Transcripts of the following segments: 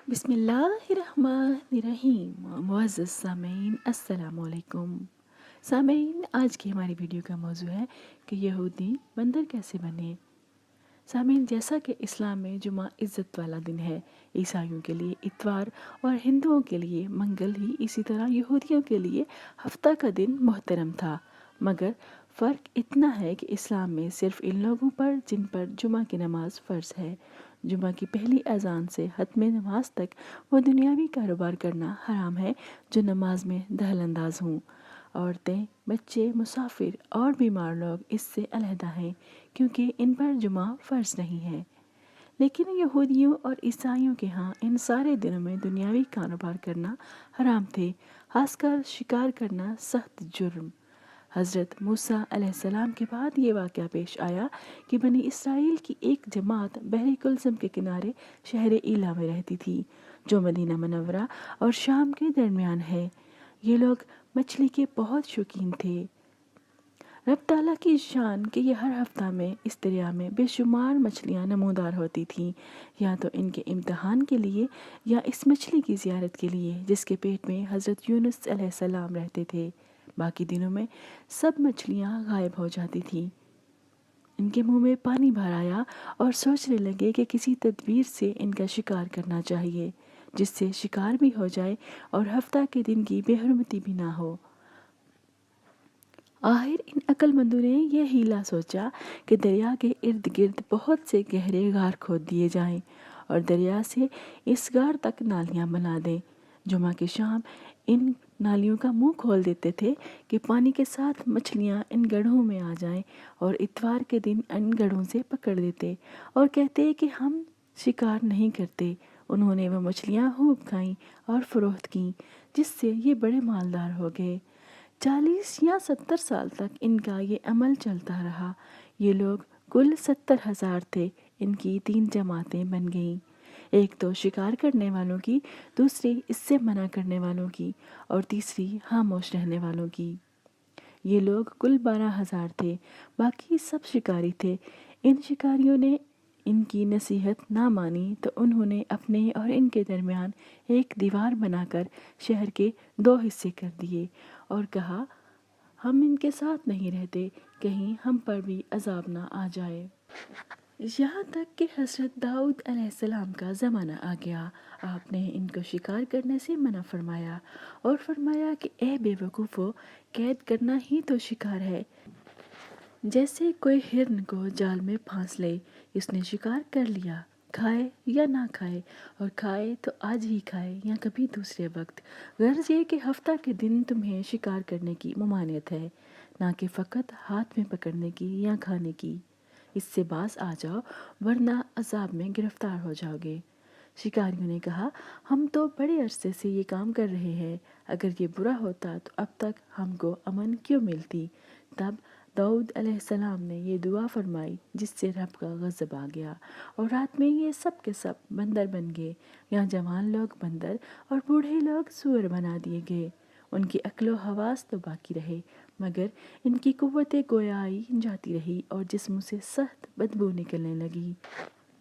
بسم اللہ الرحمن الرحیم۔ معزز سامعین السلام علیکم۔ سامعین، آج کی ہماری ویڈیو کا موضوع ہے کہ یہودی بندر کیسے بنے۔ سامعین، جیسا کہ اسلام میں جمعہ عزت والا دن ہے، عیسائیوں کے لیے اتوار اور ہندوؤں کے لیے منگل ہی، اسی طرح یہودیوں کے لیے ہفتہ کا دن محترم تھا، مگر فرق اتنا ہے کہ اسلام میں صرف ان لوگوں پر جن پر جمعہ کی نماز فرض ہے، جمعہ کی پہلی اذان سے ختم نماز تک وہ دنیاوی کاروبار کرنا حرام ہے جو نماز میں دخل انداز ہوں۔ عورتیں، بچے، مسافر اور بیمار لوگ اس سے علیحدہ ہیں کیونکہ ان پر جمعہ فرض نہیں ہے۔ لیکن یہودیوں اور عیسائیوں کے ہاں ان سارے دنوں میں دنیاوی کاروبار کرنا حرام تھے، خاص کر شکار کرنا سخت جرم۔ حضرت موسیٰ علیہ السلام کے بعد یہ واقعہ پیش آیا کہ بنی اسرائیل کی ایک جماعت بحر کلثم کے کنارے شہر ایلا میں رہتی تھی، جو مدینہ منورہ اور شام کے درمیان ہے۔ یہ لوگ مچھلی کے بہت شوقین تھے۔ رب تعالیٰ کی شان کہ یہ ہر ہفتہ میں اس دریا میں بے شمار مچھلیاں نمودار ہوتی تھیں، یا تو ان کے امتحان کے لیے یا اس مچھلی کی زیارت کے لیے جس کے پیٹ میں حضرت یونس علیہ السلام رہتے تھے۔ باقی دنوں میں سب مچھلیاں غائب ہو جاتی تھیں۔ ان کے منہ میں پانی بھر آیا اور سوچنے لگے کہ کسی تدبیر سے ان کا شکار کرنا چاہیے جس سے شکار بھی ہو جائے اور ہفتہ کے دن کی بے حرمتی بھی نہ ہو۔ آخر ان عقل مندوں نے یہ ہیلا سوچا کہ دریا کے ارد گرد بہت سے گہرے غار کھود دیے جائیں اور دریا سے اس غار تک نالیاں بنا دیں۔ جمعہ کی شام ان نالیوں کا منہ کھول دیتے تھے کہ پانی کے ساتھ مچھلیاں ان گڑھوں میں آ جائیں، اور اتوار کے دن ان گڑھوں سے پکڑ دیتے اور کہتے کہ ہم شکار نہیں کرتے۔ انہوں نے وہ مچھلیاں خوب کھائیں اور فروخت کیں، جس سے یہ بڑے مالدار ہو گئے۔ 40 یا 70 سال تک ان کا یہ عمل چلتا رہا۔ یہ لوگ کل 70,000 تھے۔ ان کی 3 جماعتیں بن گئیں، ایک تو شکار کرنے والوں کی، دوسری اس سے منع کرنے والوں کی، اور تیسری خاموش رہنے والوں کی۔ یہ لوگ کل 12,000 تھے، باقی سب شکاری تھے۔ ان شکاریوں نے ان کی نصیحت نہ مانی تو انہوں نے اپنے اور ان کے درمیان ایک دیوار بنا کر شہر کے 2 حصے کر دیے اور کہا، ہم ان کے ساتھ نہیں رہتے، کہیں ہم پر بھی عذاب نہ آ جائے۔ یہاں تک کہ حضرت داؤد علیہ السلام کا زمانہ آ گیا۔ آپ نے ان کو شکار کرنے سے منع فرمایا اور فرمایا کہ اے بے وقوفو، قید کرنا ہی تو شکار ہے۔ جیسے کوئی ہرن کو جال میں پھانس لے، اس نے شکار کر لیا، کھائے یا نہ کھائے، اور کھائے تو آج ہی کھائے یا کبھی دوسرے وقت۔ غرض یہ کہ ہفتہ کے دن تمہیں شکار کرنے کی ممانعت ہے، نہ کہ فقط ہاتھ میں پکڑنے کی یا کھانے کی۔ اس سے باز آ جاؤ ورنہ عذاب میں گرفتار ہو جاؤ گے۔ شکاریوں نے کہا، ہم تو بڑے عرصے سے یہ کام کر رہے ہیں، اگر یہ برا ہوتا تو اب تک ہم کو امن کیوں ملتی؟ تب داؤد علیہ السلام نے یہ دعا فرمائی جس سے رب کا غضب آ گیا، اور رات میں یہ سب کے سب بندر بن گئے، یا جوان لوگ بندر اور بوڑھے لوگ سور بنا دیے گئے۔ ان کی عقل و حواس تو باقی رہے، مگر ان کی قوت گویائی جاتی رہی اور جسم سے سخت بدبو نکلنے لگی۔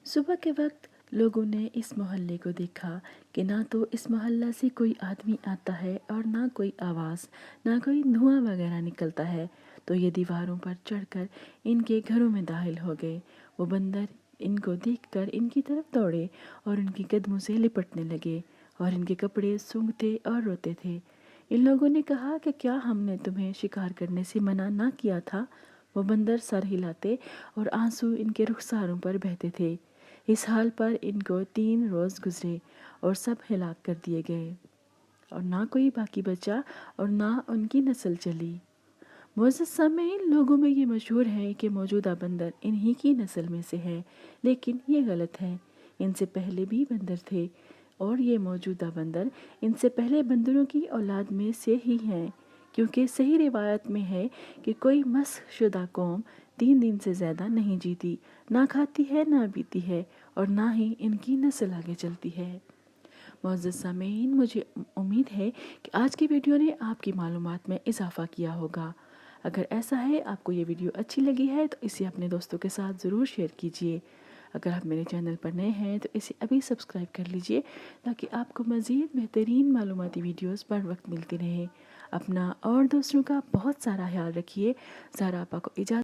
صبح کے وقت لوگوں نے اس محلے کو دیکھا کہ نہ تو اس محلہ سے کوئی آدمی آتا ہے اور نہ کوئی آواز، نہ کوئی دھواں وغیرہ نکلتا ہے، تو یہ دیواروں پر چڑھ کر ان کے گھروں میں داخل ہو گئے۔ وہ بندر ان کو دیکھ کر ان کی طرف دوڑے اور ان کے قدموں سے لپٹنے لگے اور ان کے کپڑے سونگھتے اور روتے تھے۔ ان لوگوں نے کہا کہ کیا ہم نے تمہیں شکار کرنے سے منع نہ کیا تھا؟ وہ بندر سر ہلاتے اور آنسو ان کے رخساروں پر بہتے تھے۔ اس حال پر ان کو 3 روز گزرے اور سب ہلاک کر دیے گئے، اور نہ کوئی باقی بچا اور نہ ان کی نسل چلی۔ معزز سامعین، لوگوں میں یہ مشہور ہے کہ موجودہ بندر انہی کی نسل میں سے ہے، لیکن یہ غلط ہے۔ ان سے پہلے بھی بندر تھے، اور یہ موجودہ بندر ان سے پہلے بندروں کی اولاد میں سے ہی ہیں، کیونکہ صحیح روایت میں ہے کہ کوئی مسخ شدہ قوم 3 دن سے زیادہ نہیں جیتی، نہ کھاتی ہے نہ پیتی ہے، اور نہ ہی ان کی نسل آگے چلتی ہے۔ معزز سامعین، مجھے امید ہے کہ آج کی ویڈیو نے آپ کی معلومات میں اضافہ کیا ہوگا۔ اگر ایسا ہے، آپ کو یہ ویڈیو اچھی لگی ہے تو اسے اپنے دوستوں کے ساتھ ضرور شیئر کیجیے۔ اگر آپ میرے چینل پر نئے ہیں تو اسے ابھی سبسکرائب کر لیجئے تاکہ آپ کو مزید بہترین معلوماتی ویڈیوز بر وقت ملتی رہیں۔ اپنا اور دوسروں کا بہت سارا خیال رکھیے۔ زہرا آپا کو اجازت